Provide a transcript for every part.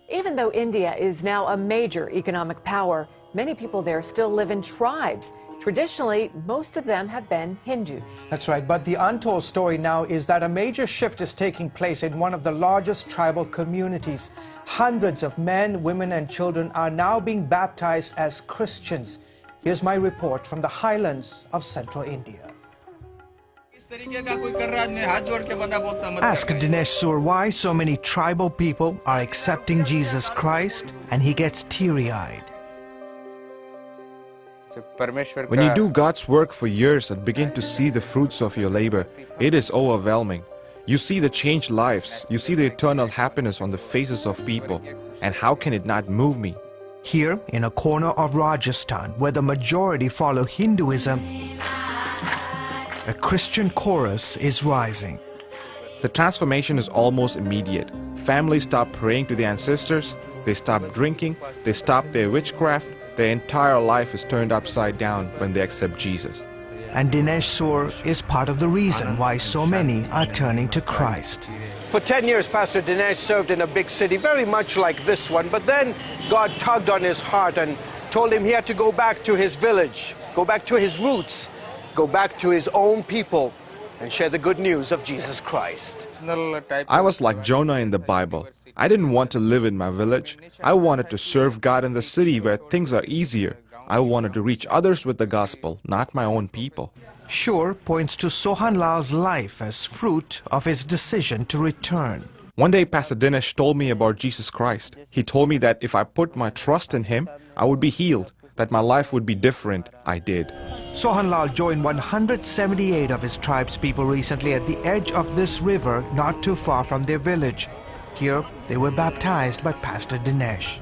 Even though India is now a major economic power, many people there still live in tribes. Traditionally, most of them have been Hindus. That's right, but the untold story now is that a major shift is taking place in one of the largest tribal communities. Hundreds of men, women and children are now being baptized as Christians. Here's my report from the highlands of central India. Ask Dinesh Sur why so many tribal people are accepting Jesus Christ, and he gets teary-eyed. When you do God's work for years and begin to see the fruits of your labor, it is overwhelming. You see the changed lives, you see the eternal happiness on the faces of people, and how can it not move me? Here, in a corner of Rajasthan, where the majority follow Hinduism, a Christian chorus is rising. The transformation is almost immediate. Families stop praying to their ancestors, they stop drinking, they stop their witchcraft. Their entire life is turned upside down when they accept Jesus. And Dinesh Sur is part of the reason why so many are turning to Christ. For 10 years, Pastor Dinesh served in a big city, very much like this one, but then God tugged on his heart and told him he had to go back to his village, go back to his roots, go back to his own people and share the good news of Jesus Christ. I was like Jonah in the Bible. I didn't want to live in my village. I wanted to serve God in the city where things are easier. I wanted to reach others with the gospel, not my own people. Shur points to Sohan Lal's life as fruit of his decision to return. One day Pastor Dinesh told me about Jesus Christ. He told me that if I put my trust in him, I would be healed, that my life would be different. I did. Sohan Lal joined 178 of his tribe's people recently at the edge of this river not too far from their village. Here, they were baptized by Pastor Dinesh.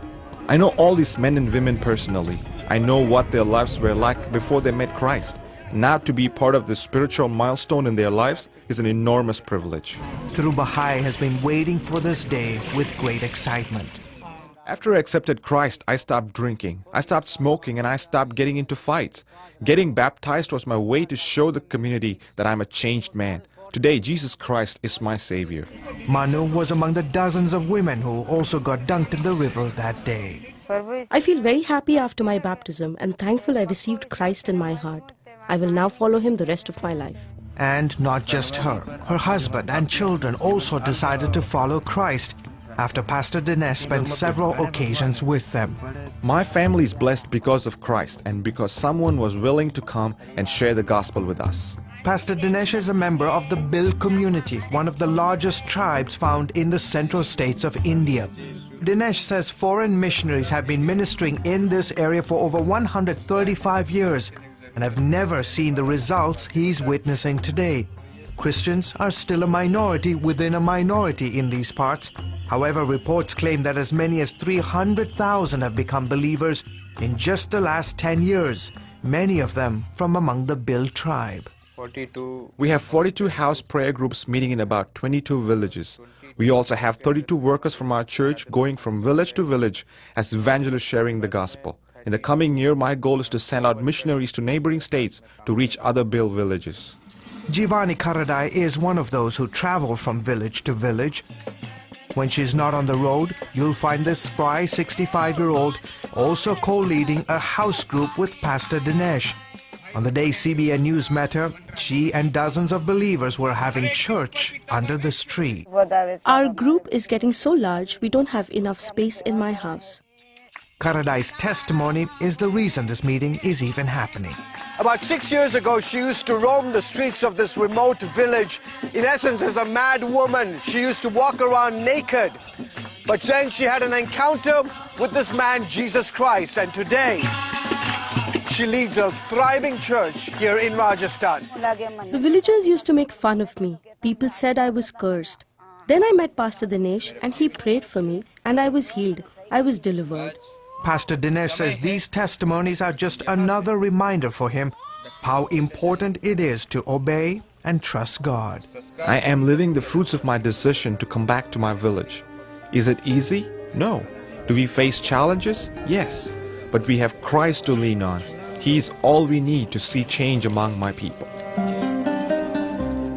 I know all these men and women personally. I know what their lives were like before they met Christ. Now to be part of this spiritual milestone in their lives is an enormous privilege. Dhruv Bahai has been waiting for this day with great excitement. After I accepted Christ, I stopped drinking, I stopped smoking, and I stopped getting into fights. Getting baptized was my way to show the community that I'm a changed man. Today, Jesus Christ is my Savior. Manu was among the dozens of women who also got dunked in the river that day. I feel very happy after my baptism and thankful I received Christ in my heart. I will now follow him the rest of my life. And not just her. Her husband and children also decided to follow Christ after Pastor Dinesh spent several occasions with them. My family is blessed because of Christ and because someone was willing to come and share the gospel with us. Pastor Dinesh is a member of the Bhil community, one of the largest tribes found in the central states of India. Dinesh says foreign missionaries have been ministering in this area for over 135 years and have never seen the results he's witnessing today. Christians are still a minority within a minority in these parts. However, reports claim that as many as 300,000 have become believers in just the last 10 years, many of them from among the Bhil tribe. We have 42 house prayer groups meeting in about 22 villages. We also have 32 workers from our church going from village to village as evangelists sharing the gospel. In the coming year, my goal is to send out missionaries to neighboring states to reach other Bhil villages. Jivani Karadai is one of those who travel from village to village. When she's not on the road, you'll find this spry 65-year-old also co-leading a house group with Pastor Dinesh. On the day CBN News met her, she and dozens of believers were having church under this tree. Our group is getting so large, we don't have enough space in my house. Karadai's testimony is the reason this meeting is even happening. About 6 years ago, she used to roam the streets of this remote village. In essence, as a mad woman, she used to walk around naked. But then she had an encounter with this man, Jesus Christ, and today she leads a thriving church here in Rajasthan. The villagers used to make fun of me. People said I was cursed. Then I met Pastor Dinesh and he prayed for me and I was healed. I was delivered. Pastor Dinesh says these testimonies are just another reminder for him how important it is to obey and trust God. I am living the fruits of my decision to come back to my village. Is it easy? No. Do we face challenges? Yes. But we have Christ to lean on. He is all we need to see change among my people.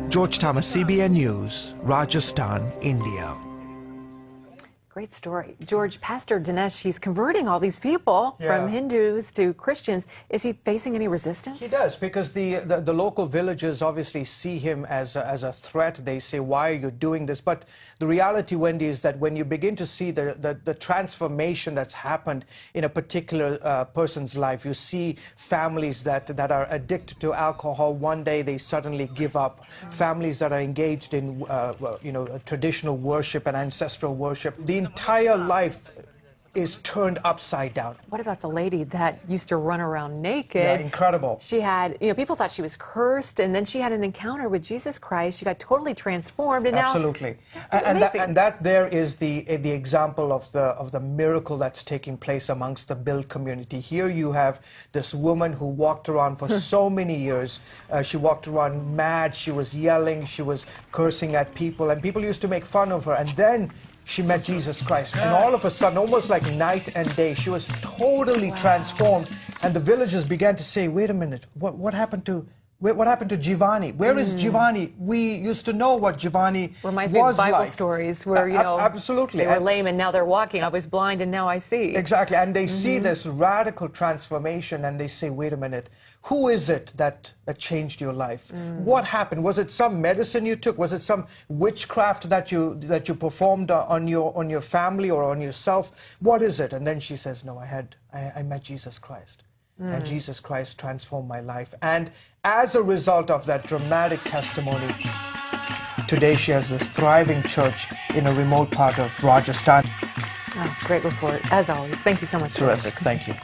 George Thomas, CBN News, Rajasthan, India. Great story. George, Pastor Dinesh, he's converting all these people from Hindus to Christians. Is he facing any resistance? He does, because the local villagers obviously see him as a threat. They say, why are you doing this? But the reality, Wendy, is that when you begin to see the transformation that's happened in a particular person's life, you see families that are addicted to alcohol. One day they suddenly give up. Families that are engaged in traditional worship and ancestral worship. The entire life is turned upside down. What about the lady that used to run around naked? Yeah, incredible. She had, people thought she was cursed, and then she had an encounter with Jesus Christ. She got totally transformed, and absolutely. Now, and that there is the example of the miracle that's taking place amongst the Bill community. Here you have this woman who walked around for so many years. She walked around mad. She was yelling. She was cursing at people, and people used to make fun of her. And then she met Jesus Christ, and all of a sudden, almost like night and day, she was totally transformed. And the villagers began to say, wait a minute, what happened to Jivani? Where is Jivani? We used to know what Jivani reminds me of Bible stories where, absolutely. They were lame and now they're walking. I was blind and now I see. Exactly. And they see this radical transformation and they say, wait a minute, who is it that changed your life? What happened? Was it some medicine you took? Was it some witchcraft that you performed on your family or on yourself? What is it? And then she says, no, I met Jesus Christ. And Jesus Christ transformed my life. And as a result of that dramatic testimony, today she has this thriving church in a remote part of Rajasthan. Oh, great report, as always. Thank you so much. Terrific. Thank you.